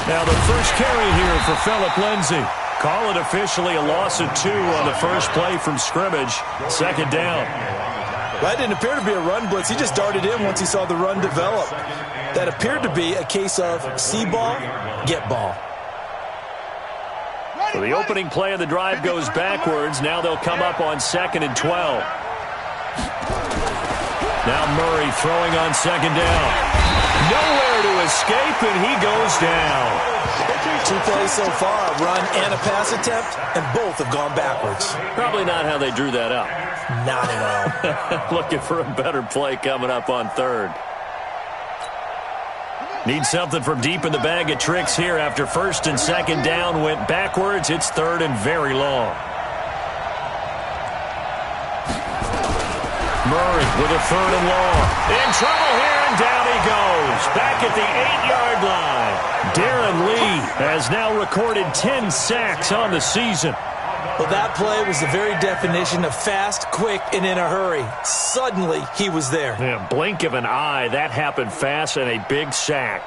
Now the first carry here for Phillip Lindsay. Call it officially a loss of 2 on the first play from scrimmage. Second down. That didn't appear to be a run blitz. He just darted in once he saw the run develop. That appeared to be a case of see ball, get ball. So the opening play of the drive goes backwards. Now they'll come up on 2nd and 12. Now Murray throwing on 2nd down. Nowhere to escape, and he goes down. 2 plays so far, a run and a pass attempt, and both have gone backwards. Probably not how they drew that up. Not at all. Looking for a better play coming up on 3rd. Need something from deep in the bag of tricks here after 1st and 2nd down went backwards. It's 3rd and very long. Murray with a 3rd and long. In trouble here, and down he goes. Back at the 8-yard line. Darren Lee has now recorded 10 sacks on the season. Well, that play was the very definition of fast, quick, and in a hurry. Suddenly, he was there. Yeah, blink of an eye, that happened fast, and a big sack.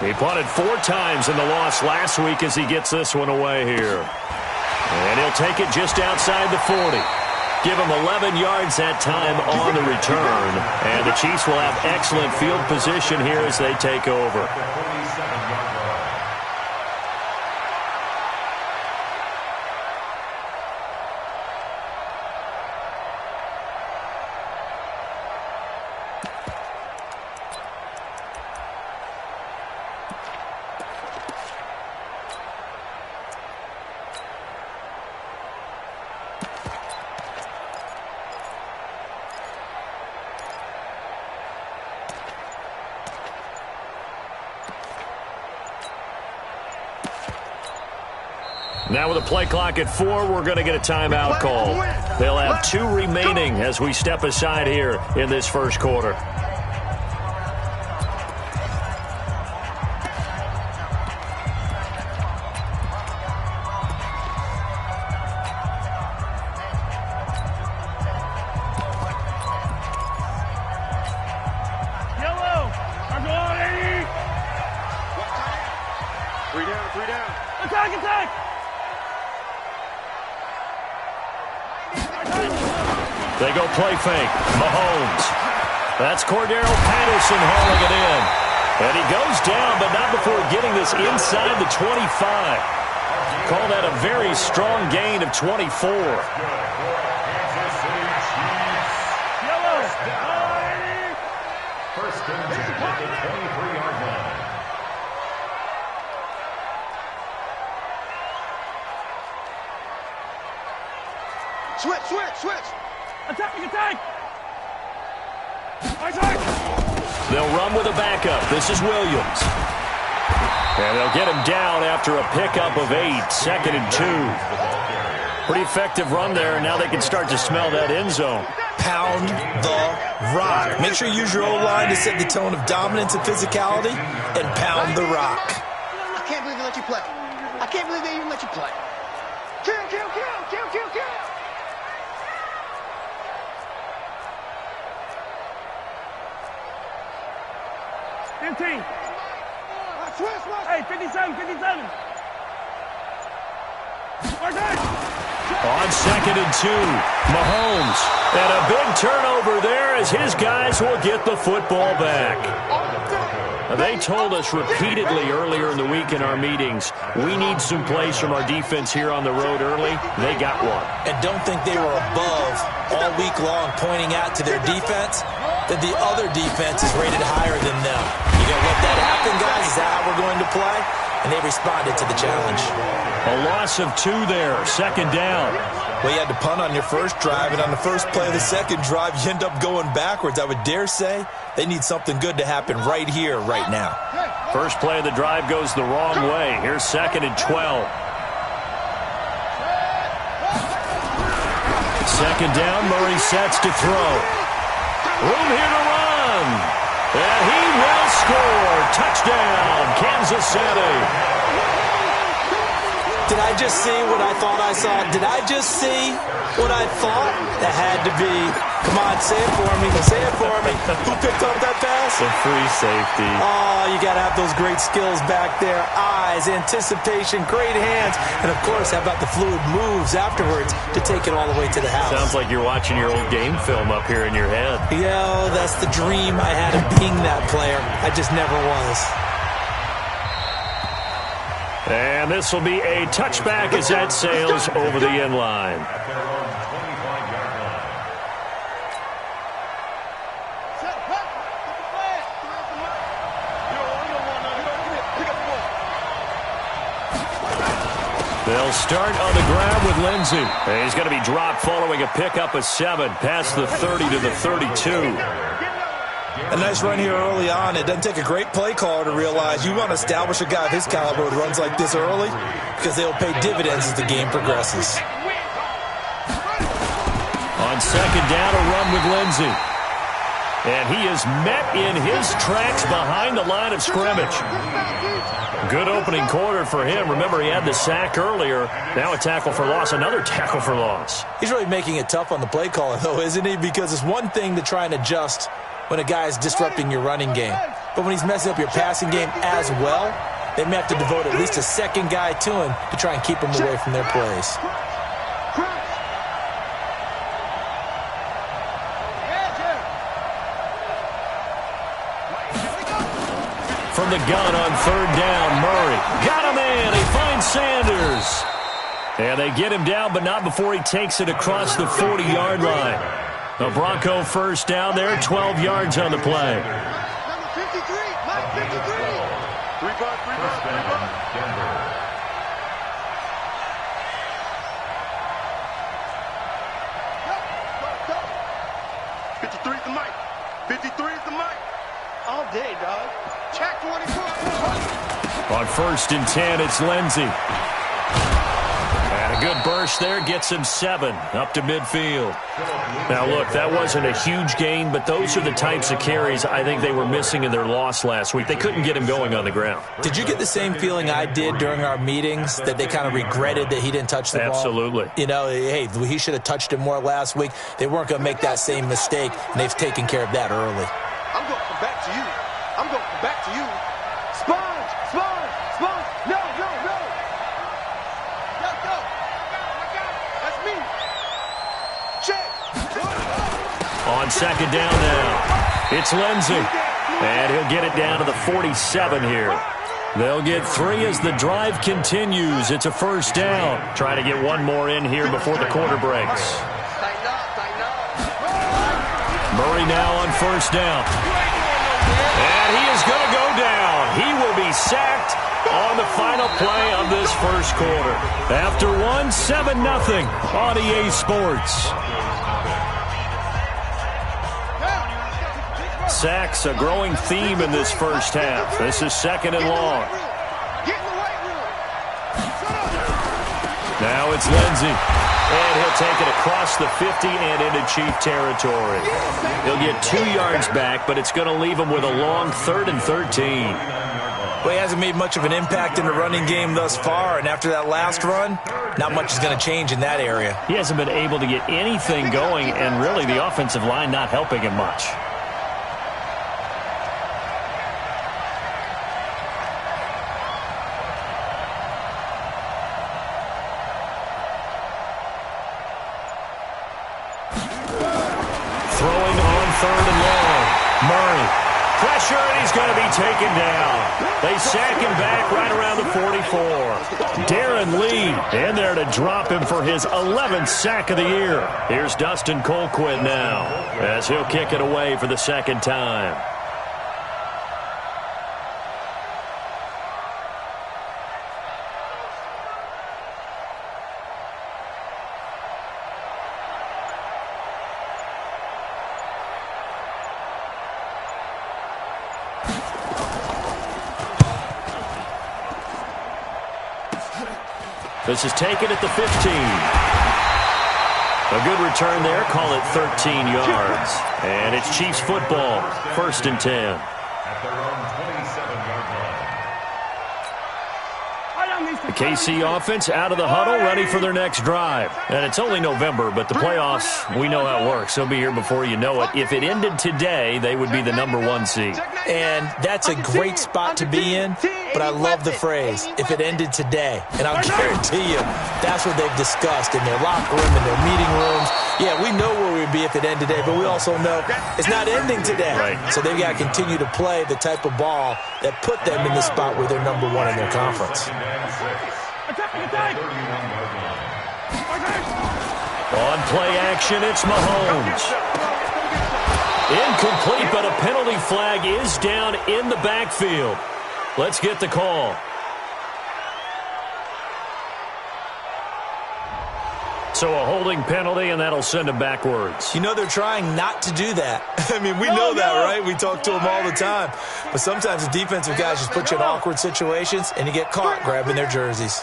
He punted 4 times in the loss last week as he gets this one away here. And he'll take it just outside the 40. Give him 11 yards that time on the return. And the Chiefs will have excellent field position here as they take over. Now with a play clock at 4, we're going to get a timeout call. They'll have 2 remaining as we step aside here in this first quarter. Yellow, I'm going 80. 3 down, 3 down. Attack, attack. They go play fake. Mahomes. That's Cordero Patterson hauling it in. And he goes down, but not before getting this inside the 25. Call that a very strong gain of 24. Yellow. First down at the 23-yard line. Switch, switch, switch. Attack, attack. Attack. They'll run with a backup. This is Williams. And they'll get him down after a pickup of 8, 2nd and 2. Pretty effective run there. Now they can start to smell that end zone. Pound the rock. Make sure you use your O-line to set the tone of dominance and physicality, and pound the rock. I can't believe they let you play. I can't believe they even let you play. Kill, kill, kill, kill, kill, kill. Hey, 57, 57. On 2nd and 2, Mahomes. And a big turnover there as his guys will get the football back. They told us repeatedly earlier in the week in our meetings, we need some plays from our defense here on the road early. They got one. And don't think they were above all week long pointing out to their defense that the other defense is rated higher than them. You going to let that happen, guys? Is that how we're going to play? And they responded to the challenge. A loss of 2 there, 2nd down. Well, you had to punt on your first drive, and on the first play of the second drive, you end up going backwards. I would dare say they need something good to happen right here, right now. First play of the drive goes the wrong way. Here's 2nd and 12. 2nd down, Murray sets to throw. Room here to run. And he will score. Touchdown, Kansas City. Did I just see what I thought I saw? Did I just see what I thought? That had to be. Come on, say it for me. Say it for me. Who picked up that pass? The free safety. Oh, you got to have those great skills back there. Eyes, anticipation, great hands. And, of course, how about the fluid moves afterwards to take it all the way to the house? Sounds like you're watching your old game film up here in your head. Yo, that's the dream I had of being that player. I just never was. And this will be a touchback as that sails over the end line. They'll start on the ground with Lindsey. And he's going to be dropped following a pickup of 7 past the 30 to the 32. A nice run here early on. It doesn't take a great play caller to realize you want to establish a guy of his caliber with runs like this early because they'll pay dividends as the game progresses. On second down, a run with Lindsey. And he is met in his tracks behind the line of scrimmage. Good opening quarter for him. Remember, he had the sack earlier. Now a tackle for loss, another tackle for loss. He's really making it tough on the play caller, though, isn't he? Because it's one thing to try and adjust when a guy is disrupting your running game. But when he's messing up your passing game as well, they may have to devote at least a second guy to him to try and keep him away from their plays. From the gun on third down, Murray. Got him in. He finds Sanders. And they get him down, but not before he takes it across the 40-yard line. The Bronco first down there, 12 yards on the play. Number 53, Mike 53. First down, Denver. Go. 53 is the mic. 53 is the mic. All day, dog. Check 24. On first and 10, it's Lindsey. And a good burst there gets him 7 up to midfield. Now, look, that wasn't a huge gain, but those are the types of carries I think they were missing in their loss last week. They couldn't get him going on the ground. Did you get the same feeling I did during our meetings, that they kind of regretted that he didn't touch the ball? Absolutely. You know, hey, he should have touched it more last week. They weren't going to make that same mistake, and they've taken care of that early. I'm going to come back to you. I'm going to come back to you. Sponge. No. Go. That's me. Check. On second down now, it's Lindsey. And he'll get it down to the 47 here. They'll get 3 as the drive continues. It's a first down. Trying to get one more in here before the quarter breaks. Tighten up. Murray now on first down. And he is going to go down. He will be sacked on the final play of this first quarter. After 7-0 on EA Sports. Sacks a growing theme in this first half. This is second and long. Now it's Lindsey. And he'll take it across the 50 and into Chief territory. He'll get 2 yards back, but it's going to leave him with a long 3rd and 13. Well, he hasn't made much of an impact in the running game thus far, and after that last run, not much is going to change in that area. He hasn't been able to get anything going, and really the offensive line not helping him much. Throwing on third and long. Murray. Pressure, and he's going to be taken down. They sack him back right around the 44. Darren Lee in there to drop him for his 11th sack of the year. Here's Dustin Colquitt now as he'll kick it away for the second time. This is taken at the 15. A good return there. Call it 13 yards. And it's Chiefs football. 1st and 10. At their own 27-yard line. Right on these The KC offense out of the huddle, ready for their next drive. And it's only November, but the playoffs, we know how it works. They'll be here before you know it. If it ended today, they would be the #1 seed. And that's a great spot to be in, but I love the phrase, if it ended today. And I'll guarantee you, that's what they've discussed in their locker room, in their meeting rooms. Yeah, we know where we'd be if it ended today, but we also know it's not ending today. Right. So they've got to continue to play the type of ball that put them in the spot where they're #1 in their conference. On play action, it's Mahomes. Incomplete, but a penalty flag is down in the backfield. Let's get the call. So a holding penalty, and that'll send him backwards. You know they're trying not to do that. I mean, we know that, right? We talk to them all the time. But sometimes the defensive guys just put you in awkward situations, and you get caught grabbing their jerseys.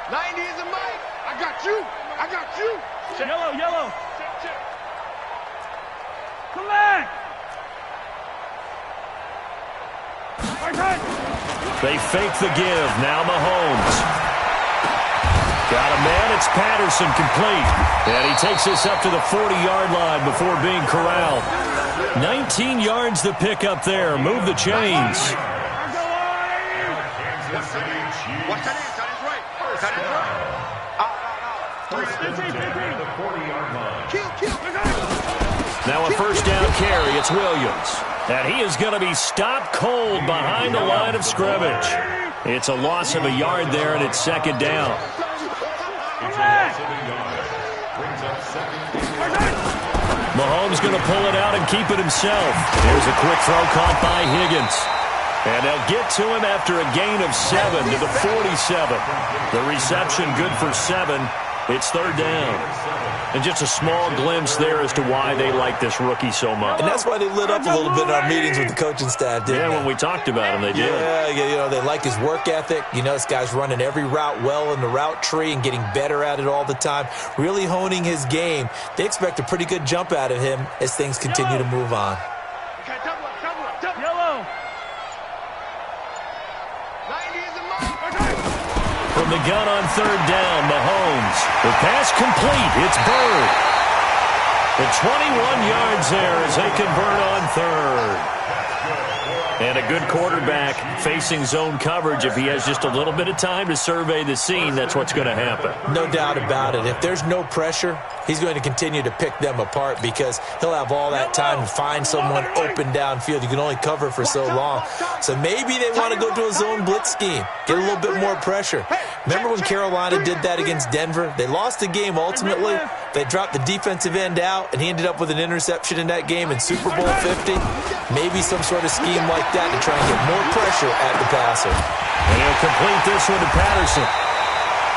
90 is a mic. I got you. I got you. Yellow, yellow. Come back. They fake the give. Now Mahomes. Got a man. It's Patterson, complete. And he takes this up to the 40-yard line before being corralled. 19 yards to pick up there. Move the chains. Watch that in. That is right. That is right. Now a first down carry. It's Williams. And he is going to be stopped cold behind the line of scrimmage. It's a loss of a yard there, and it's second down. Mahomes going to pull it out and keep it himself. Here's a quick throw caught by Higgins. And they'll get to him after a gain of 7 to the 47. The reception good for 7. It's third down. And just a small glimpse there as to why they like this rookie so much. And that's why they lit up a little bit in our meetings with the coaching staff, didn't they? Yeah, when we talked about him, they did. Yeah, you know, they like his work ethic. You know, this guy's running every route well in the route tree and getting better at it all the time, really honing his game. They expect a pretty good jump out of him as things continue to move on. Yellow. From the gun on third down, Mahomes. The pass complete. It's Bird. The 21 yards there as they convert on third. And a good quarterback facing zone coverage. If he has just a little bit of time to survey the scene, that's what's going to happen. No doubt about it. If there's no pressure, he's going to continue to pick them apart because he'll have all that time to find someone open downfield. You can only cover for so long. So maybe they want to go to a zone blitz scheme, get a little bit more pressure. Remember when Carolina did that against Denver? They lost the game ultimately. They dropped the defensive end out, and he ended up with an interception in that game in Super Bowl 50. Maybe some sort of scheme like that to try and get more pressure at the passer. And he'll complete this one to Patterson.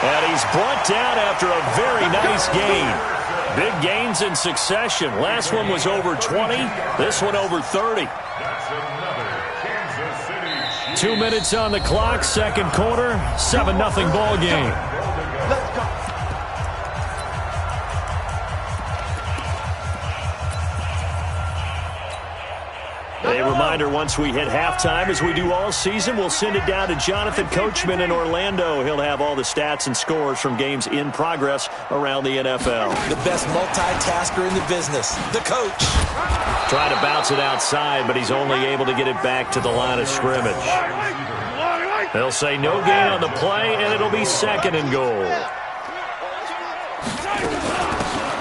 And he's brought down after a very nice gain. Big gains in succession. Last one was over 20. This one over 30. 2 minutes on the clock, second quarter, 7-0 ball game. A reminder, once we hit halftime, as we do all season, we'll send it down to Jonathan Coachman in Orlando. He'll have all the stats and scores from games in progress around the NFL. The best multitasker in the business, the coach. Trying to bounce it outside, but he's only able to get it back to the line of scrimmage. They'll say no gain on the play, and it'll be second and goal.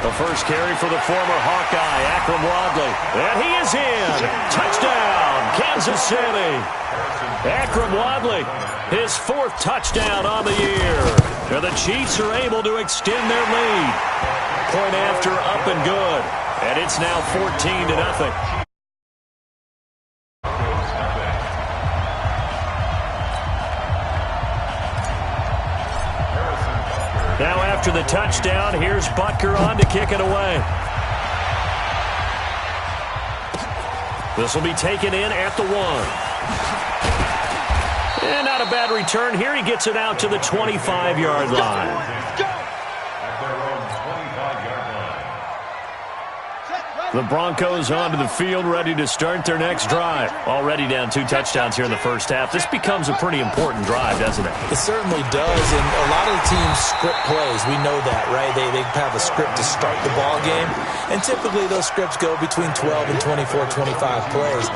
The first carry for the former Hawkeye, Akram Wadley. And he is in. Touchdown, Kansas City. Akram Wadley, his 4th touchdown on the year. And the Chiefs are able to extend their lead. Point after, up and good. And it's now 14-0. Now after the touchdown, here's Butker on to kick it away. This will be taken in at the 1. And not a bad return here. He gets it out to the 25-yard line. At their own 25-yard line. The Broncos onto the field, ready to start their next drive. Already down 2 touchdowns here in the first half. This becomes a pretty important drive, doesn't it? It certainly does, and a lot of the teams script plays. We know that, right? They have a script to start the ball game, and typically those scripts go between 12 and 24, 25 plays.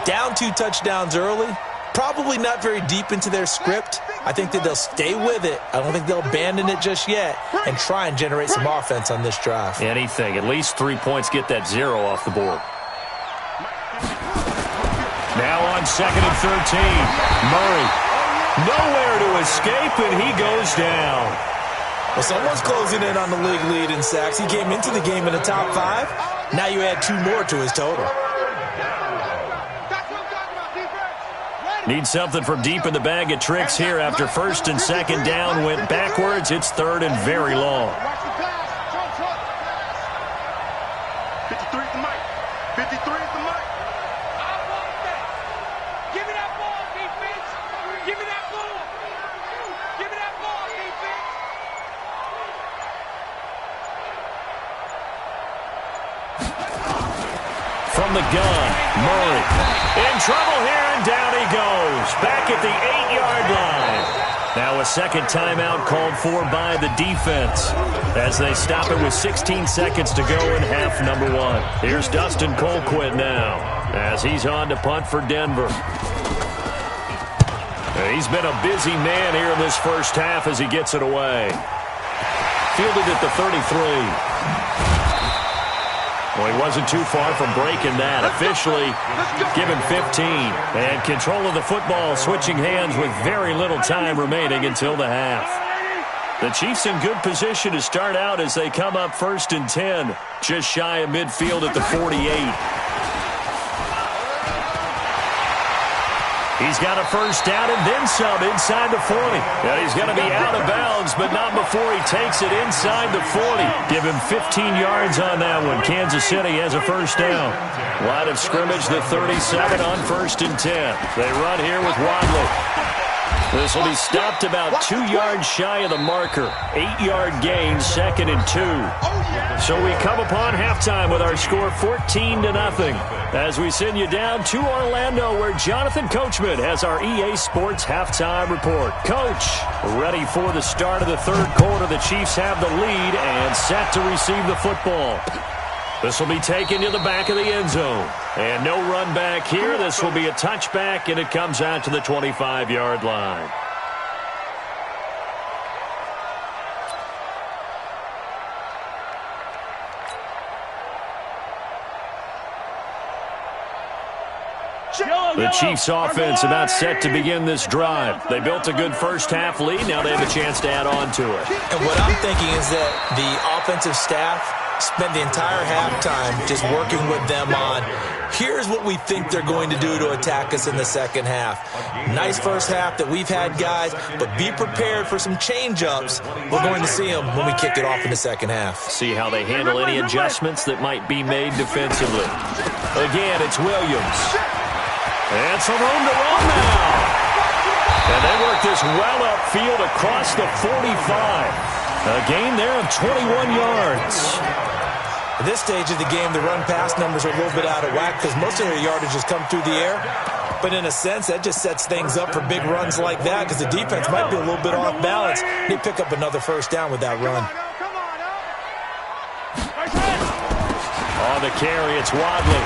Down 2 touchdowns early, probably not very deep into their script. I think that they'll stay with it. I don't think they'll abandon it just yet and try and generate some offense on this drive. Anything. At least 3 points, get that 0 off the board. Now on 2nd and 13. Murray. Nowhere to escape, and he goes down. Well, someone's closing in on the league lead in sacks. He came into the game in the top 5. Now you add 2 more to his total. Need something from deep in the bag of tricks here after 1st and 2nd down. Went backwards. It's 3rd and very long. 53 is the mic. 53 is the mic. Give me that ball, defense. Give me that ball. Give me that ball, defense. From the gun, Murray. In trouble here, and down he goes. Back at the 8-yard line. Now a second timeout called for by the defense as they stop it with 16 seconds to go in half number 1. Here's Dustin Colquitt now as he's on to punt for Denver. He's been a busy man here in this first half as he gets it away. Fielded at the 33. Well, he wasn't too far from breaking that. Officially given 15. And control of the football switching hands with very little time remaining until the half. The Chiefs in good position to start out as they come up 1st and 10. Just shy of midfield at the 48. He's got a first down and then some inside the 40. And he's going to be out of bounds, but not before he takes it inside the 40. Give him 15 yards on that one. Kansas City has a first down. Line of scrimmage, the 37 on 1st and 10. They run here with Wadley. This will be stopped about 2 yards shy of the marker. 8-yard gain, 2nd and 2. So we come upon halftime with our score 14-0 as we send you down to Orlando where Jonathan Coachman has our EA Sports halftime report. Coach, ready for the start of the 3rd quarter. The Chiefs have the lead and set to receive the football. This will be taken to the back of the end zone. And no run back here. This will be a touchback, and it comes out to the 25-yard line. The Chiefs offense about set to begin this drive. They built a good first half lead. Now they have a chance to add on to it. And what I'm thinking is that the offensive staff spent the entire halftime just working with them on, here's what we think they're going to do to attack us in the second half. Nice first half that we've had, guys, but be prepared for some change-ups. We're going to see them when we kick it off in the second half. See how they handle any adjustments that might be made defensively. Again, it's Williams. And some room to run now. And they work this well upfield across the 45. A gain there of 21 yards. At this stage of the game, the run-pass numbers are a little bit out of whack because most of their yardage has come through the air. But in a sense, that just sets things up for big runs like that because the defense might be a little bit off balance. They pick up another first down with that run. On the carry, it's Wadley.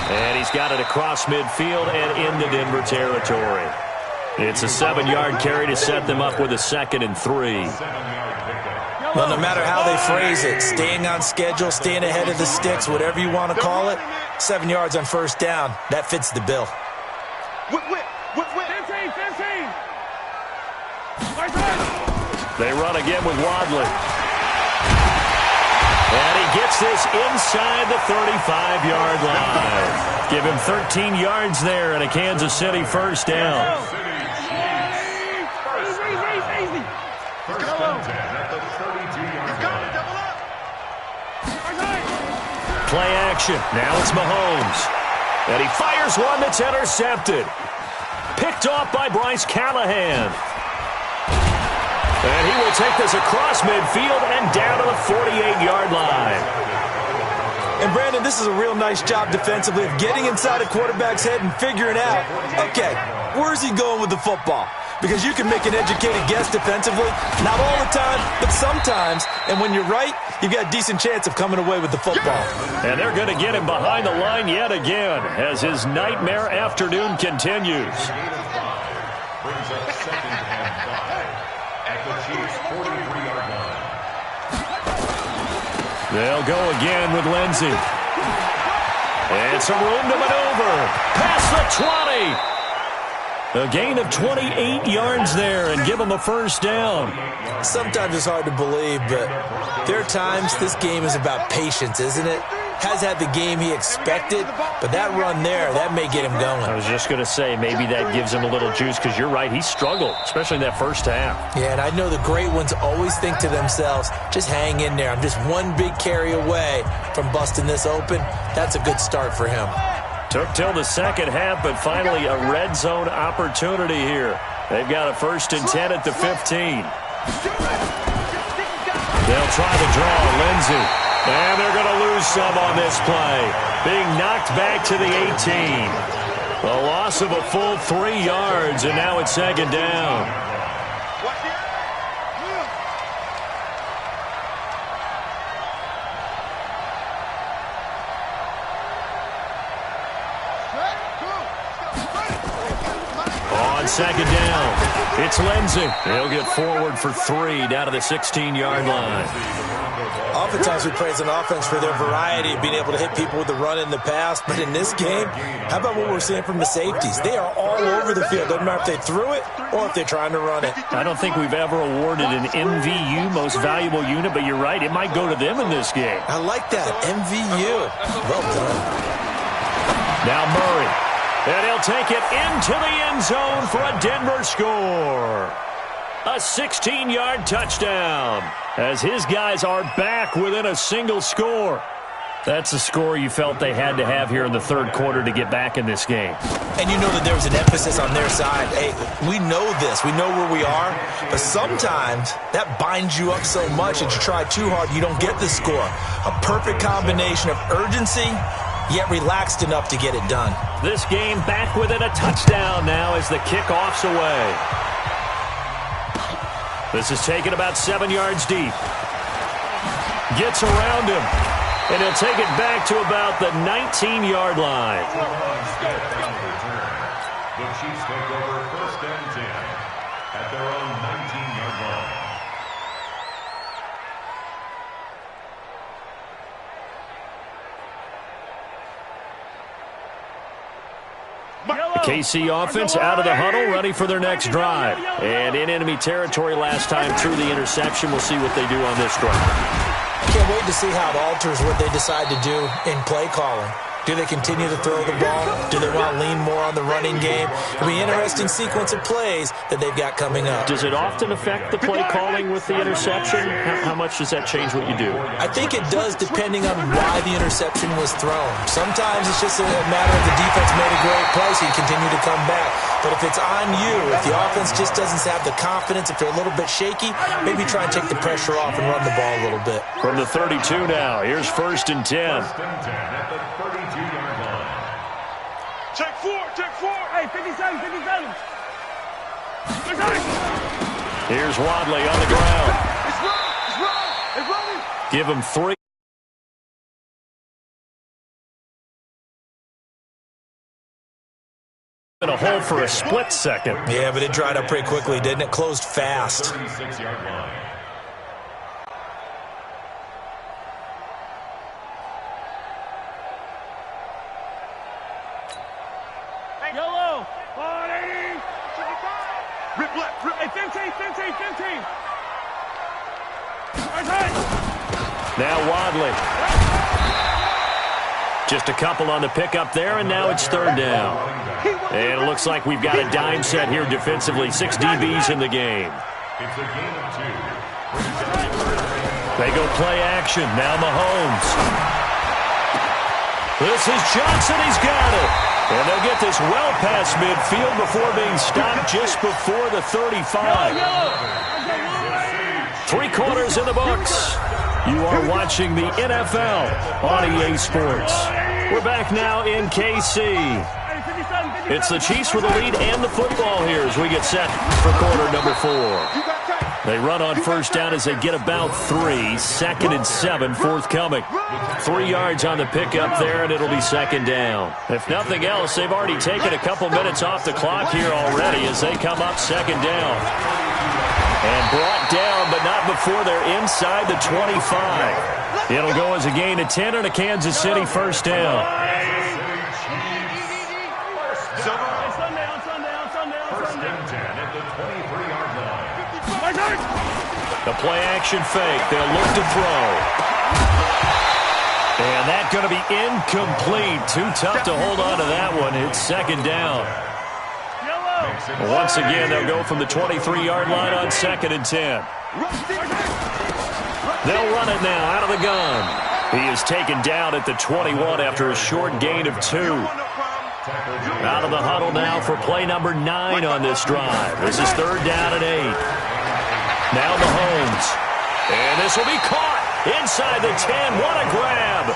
And he's got it across midfield and into Denver territory. It's a 7-yard carry to set them up with a 2nd and 3. Well, no matter how they phrase it, staying on schedule, staying ahead of the sticks, whatever you want to call it, 7 yards on first down, that fits the bill. Whip. 15. They run again with Wadley. And he gets this inside the 35-yard line. Give him 13 yards there and a Kansas City first down. Easy. Play action. Now it's Mahomes. And he fires one that's intercepted. Picked off by Bryce Callahan. And he will take this across midfield and down to the 48-yard line. And, Brandon, this is a real nice job defensively of getting inside a quarterback's head and figuring out, okay, where's he going with the football? Because you can make an educated guess defensively, not all the time, but sometimes. And when you're right, you've got a decent chance of coming away with the football. And they're going to get him behind the line yet again as his nightmare afternoon continues. Brings up 2nd and 5 at the Chiefs' 43-yard line. They'll go again with Lindsey. And some room to maneuver. Past the 20. A gain of 28 yards there and give them a first down. Sometimes it's hard to believe, but there are times this game is about patience, isn't it? Has had the game he expected, but that run there, that may get him going. I was just going to say, maybe that gives him a little juice, because you're right, he struggled, especially in that first half. Yeah, and I know the great ones always think to themselves, just hang in there. I'm just one big carry away from busting this open. That's a good start for him. Took till the second half, but finally a red zone opportunity here. They've got a 1st and 10 at the 15. They'll try to draw Lindsey. And they're going to lose some on this play. Being knocked back to the 18. A loss of a full 3 yards, and now it's 2nd down. On 2nd down, it's Lindsey. He'll get forward for 3 down to the 16-yard line. Oftentimes we praise an offense for their variety of being able to hit people with the run in the pass, but in this game, how about what we're seeing from the safeties? They are all over the field. Doesn't matter if they threw it or if they're trying to run it. I don't think we've ever awarded an MVU, most valuable unit, but you're right, it might go to them in this game. I like that, MVU. Well done. Now Murray, and he'll take it into the end zone for a Denver score. A 16-yard touchdown as his guys are back within a single score. That's the score you felt they had to have here in the third quarter to get back in this game. And you know that there was an emphasis on their side. Hey, we know this. We know where we are. But sometimes that binds you up so much that you try too hard, you don't get the score. A perfect combination of urgency, yet relaxed enough to get it done. This game back within a touchdown now as the kickoff's away. This is taken about 7 yards deep. Gets around him. And he'll take it back to about the 19-yard line. The Chiefs take over 1st and 10 at their own 19-yard line. The KC offense out of the huddle, ready for their next drive. And in enemy territory last time through the interception. We'll see what they do on this drive. Can't wait to see how it alters what they decide to do in play calling. Do they continue to throw the ball? Do they want to lean more on the running game? It'll be an interesting sequence of plays that they've got coming up. Does it often affect the play calling with the interception? How much does that change what you do? I think it does, depending on why the interception was thrown. Sometimes it's just a matter of the defense made a great play, so you continue to come back. But if it's on you, if the offense just doesn't have the confidence, if they're a little bit shaky, maybe try and take the pressure off and run the ball a little bit. From the 32 now, here's 1st and 10. 1st and 10 at the 32-yard line. Check 4, check 4. Hey, 57, 57. Here's Wadley on the ground. It's running, it's running, it's running. Give him 3. In a hole for a split second. Yeah, but it dried up pretty quickly, didn't it? Closed fast. 36-yard line. Yellow, 180. Rip left, rip. Hey, 15, 15, 15. Right. Now Wadley. Just a couple on the pickup there, and now it's 3rd down. And it looks like we've got a dime set here defensively. 6 DBs in the game. It's a gain of 2. They go play action. Now Mahomes. This is Johnson. He's got it. And they'll get this well past midfield before being stopped just before the 35. 3 quarters in the books. You are watching the NFL on EA Sports. We're back now in KC. It's the Chiefs with the lead and the football here as we get set for quarter number 4. They run on first down as they get about 3. 2nd and 7, forthcoming. 3 yards on the pickup there, and it'll be 2nd down. If nothing else, they've already taken a couple minutes off the clock here already as they come up 2nd down. And brought down, but not before they're inside the 25. It'll go as a gain of 10 and a Kansas City first down. The play-action fake. They'll look to throw. And that's going to be incomplete. Too tough to hold on to that one. It's 2nd down. Once again, they'll go from the 23-yard line on 2nd and 10. They'll run it now out of the gun. He is taken down at the 21 after a short gain of 2. Out of the huddle now for play number 9 on this drive. This is 3rd down and 8. Now Mahomes. And this will be caught inside the 10. What a grab.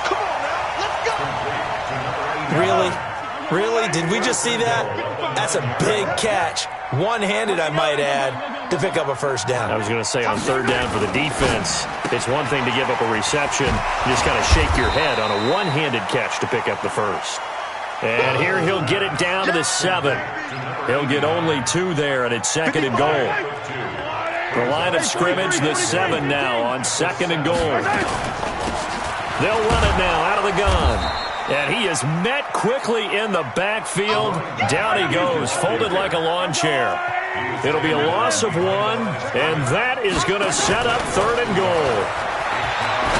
Really? Did we just see that? That's a big catch. One-handed, I might add, to pick up a first down. I was going to say on 3rd down for the defense, it's one thing to give up a reception. You just got to shake your head on a one-handed catch to pick up the first. And here he'll get it down to the 7. He'll get only 2 there, and it's 2nd and goal. The line of scrimmage, the 7 now on 2nd and goal. They'll run it now out of the gun. And he is met quickly in the backfield. Down he goes, folded like a lawn chair. It'll be a loss of 1, and that is going to set up 3rd and goal.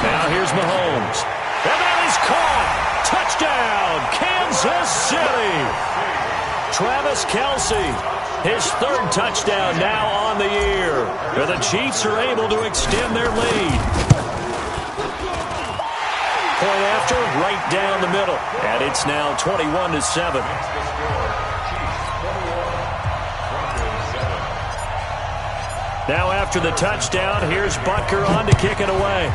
Now here's Mahomes. And that is caught. Touchdown, Kansas City. Travis Kelce. His 3rd touchdown now on the year. And the Chiefs are able to extend their lead. Point after, right down the middle. And it's now 21-7. Now after the touchdown, here's Butker on to kick it away.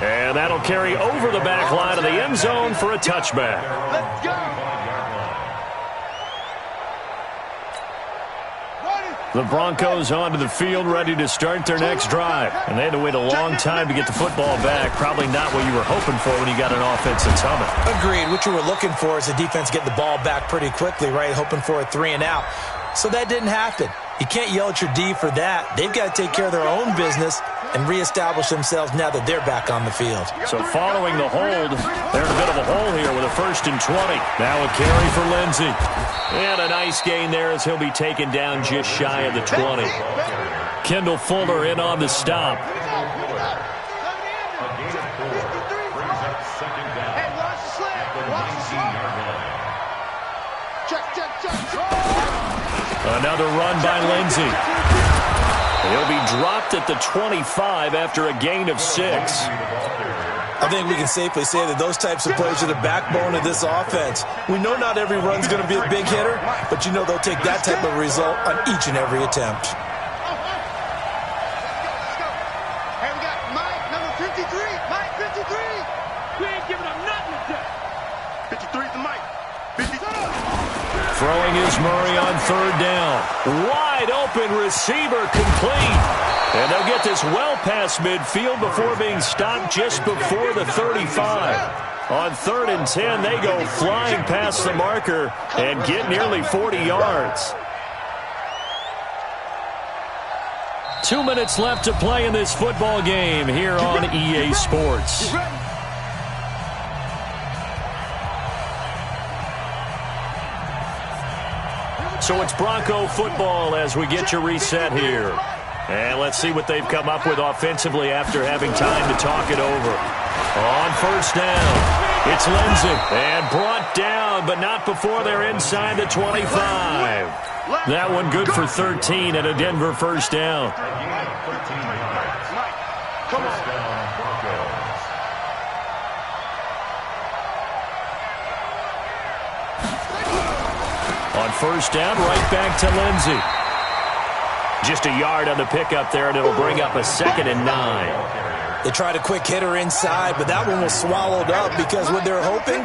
And that'll carry over the back line of the end zone for a touchback. Let's go. The Broncos onto the field ready to start their next drive. And they had to wait a long time to get the football back. Probably not what you were hoping for when you got an offense that's humming. Agreed. What you were looking for is the defense getting the ball back pretty quickly, right? Hoping for a 3 and out. So that didn't happen. You can't yell at your D for that. They've got to take care of their own business and reestablish themselves now that they're back on the field. So following the hold, they're in a bit of a hole here with a 1st and 20. Now a carry for Lindsey. And a nice gain there as he'll be taken down just shy of the 20. Kendall Fuller in on the stop. Another run by Lindsey. He'll be dropped at the 25 after a gain of 6. I think we can safely say that those types of plays are the backbone of this offense. We know not every run's going to be a big hitter, but you know they'll take that type of result on each and every attempt. Hey, we got Mike, number 53. Mike, 53. We ain't giving up nothing today. 53's the Mike. 53. Throwing is Murray on 3rd down. Wide open receiver complete. And they'll get this well past midfield before being stopped just before the 35. On 3rd and 10, they go flying past the marker and get nearly 40 yards. 2 minutes left to play in this football game here on EA Sports. So it's Bronco football as we get you reset here. And let's see what they've come up with offensively after having time to talk it over. On 1st down, it's Lindsey. And brought down, but not before they're inside the 25. That one good for 13 and a Denver 1st down. Come on. On 1st down, right back to Lindsey. Just a yard on the pickup there, and it'll bring up a 2nd and 9. They tried a quick hitter inside, but that one was swallowed up because what they're hoping,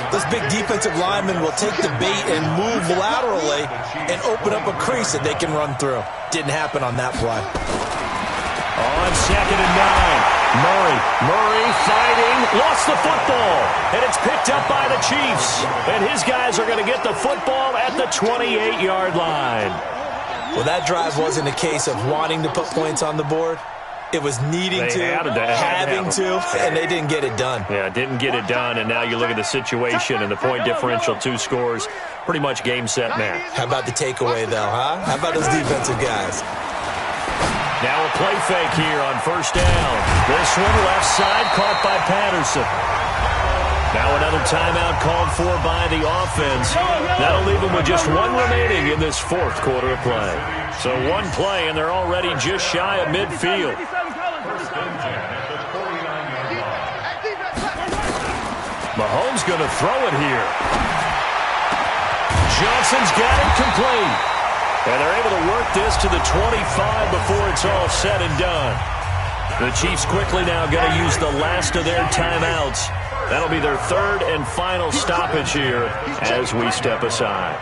those big defensive linemen will take the bait and move laterally and open up a crease that they can run through. Didn't happen on that play. On 2nd and 9, Murray fighting, lost the football, and it's picked up by the Chiefs. And his guys are going to get the football at the 28-yard line. Well, that drive wasn't a case of wanting to put points on the board. It was needing to, having to, and they didn't get it done. Yeah, didn't get it done, and now you look at the situation and the point differential, 2 scores, pretty much game, set, match. How about the takeaway, though, huh? How about those defensive guys? Now a play fake here on 1st down. This one left side caught by Patterson. Now another timeout called for by the offense. That'll leave them with just 1 remaining in this 4th quarter of play. So 1 play, and they're already just shy of midfield. Mahomes going to throw it here. Johnson's got it complete. And they're able to work this to the 25 before it's all said and done. The Chiefs quickly now going to use the last of their timeouts. That'll be their 3rd and final stoppage here as we step aside.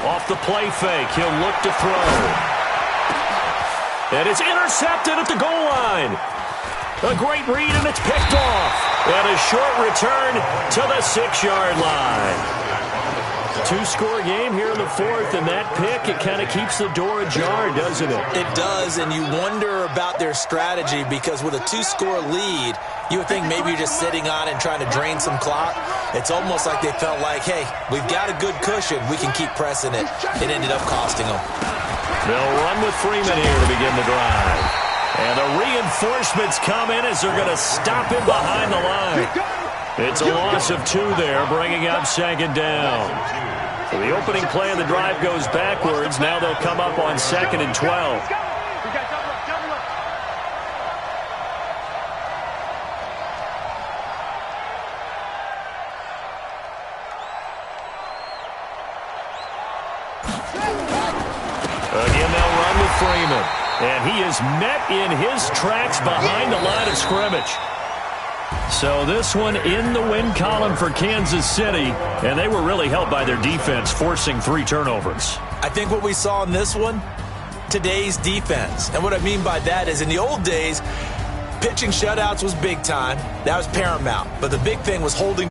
Off the play fake, he'll look to throw. And it's intercepted at the goal line. A great read, and it's picked off. And a short return to the 6-yard line. 2-score game here in the 4th, and that pick, it kind of keeps the door ajar, doesn't it? It does, and you wonder about their strategy because with a 2-score lead, you would think maybe you're just sitting on it and trying to drain some clock. It's almost like they felt like, hey, we've got a good cushion. We can keep pressing it. It ended up costing them. They'll run with Freeman here to begin the drive. And the reinforcements come in as they're going to stop him behind the line. It's a loss of 2 there, bringing up 2nd down. So the opening play of the drive goes backwards. Now they'll come up on 2nd and 12. Again, they'll run with Freeman. And he is met in his tracks behind the line of scrimmage. So this one in the win column for Kansas City, and they were really helped by their defense, forcing 3 turnovers. I think what we saw in this one, today's defense. And what I mean by that is in the old days, pitching shutouts was big time. That was paramount. But the big thing was holding